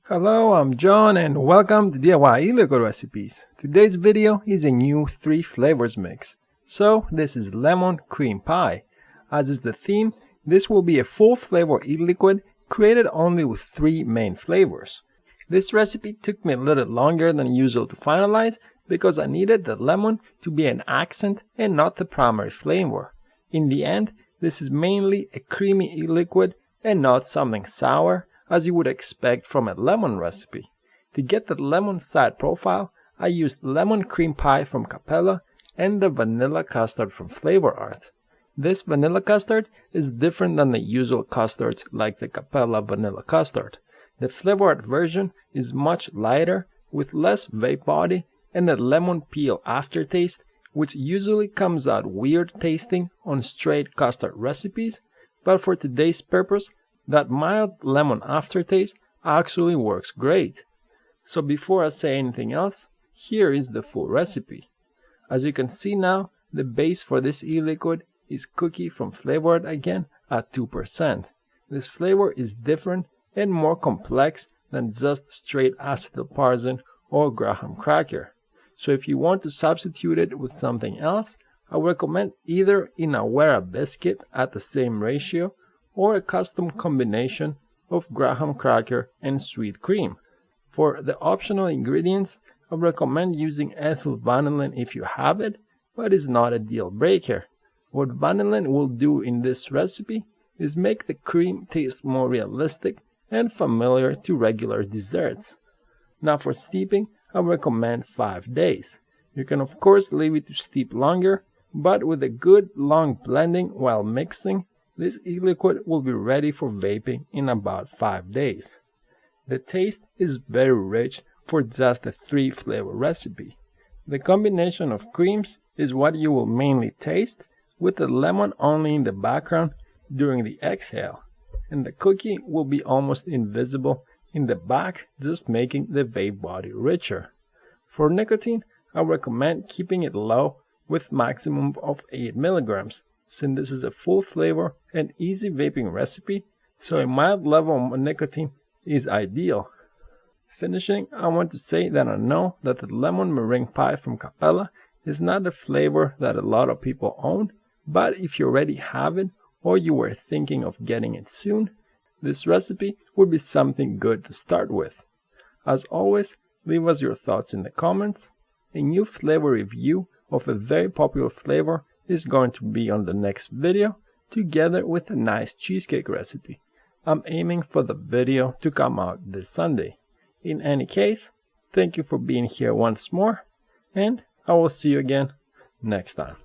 Hello, I'm John and welcome to DIY Liquid Recipes. Today's video is a new 3 flavors mix. So this is lemon cream pie. As is the theme, this will be a full flavor e-liquid created only with 3 main flavors. This recipe took me a little longer than usual to finalize because I needed the lemon to be an accent and not the primary flavor. In the end, this is mainly a creamy e-liquid and not something sour as you would expect from a lemon recipe. To get the lemon side profile, I used lemon cream pie from Capella and the vanilla custard from Flavor Art. This vanilla custard is different than the usual custards like the Capella vanilla custard. The Flavor Art version is much lighter with less vape body and a lemon peel aftertaste, which usually comes out weird tasting on straight custard recipes, but for today's purpose, that mild lemon aftertaste actually works great. So before I say anything else, here is the full recipe. As you can see now, the base for this e-liquid is cookie from Flavor Art again at 2%. This flavor is different and more complex than just straight acetyl parsin or graham cracker. So if you want to substitute it with something else, I recommend either Inawera biscuit at the same ratio or a custom combination of graham cracker and sweet cream. For the optional ingredients, I recommend using ethyl vanillin if you have it, but it's not a deal breaker. What vanillin will do in this recipe is make the cream taste more realistic and familiar to regular desserts. Now for steeping, I recommend 5 days. You can of course leave it to steep longer, but with a good long blending while mixing, this e-liquid will be ready for vaping in about 5 days. The taste is very rich for just a 3 flavor recipe. The combination of creams is what you will mainly taste, with the lemon only in the background during the exhale, and the cookie will be almost invisible in the back, just making the vape body richer. For nicotine, I recommend keeping it low with maximum of 8 milligrams. Since this is a full flavor and easy vaping recipe, so a mild level of nicotine is ideal. Finishing, I want to say that I know that the lemon meringue pie from Capella is not a flavor that a lot of people own, but if you already have it or you were thinking of getting it soon, this recipe would be something good to start with. As always, leave us your thoughts in the comments. A new flavor review of a very popular flavor is going to be on the next video, together with a nice cheesecake recipe. I'm aiming for the video to come out this Sunday. In any case, thank you for being here once more, and I will see you again next time.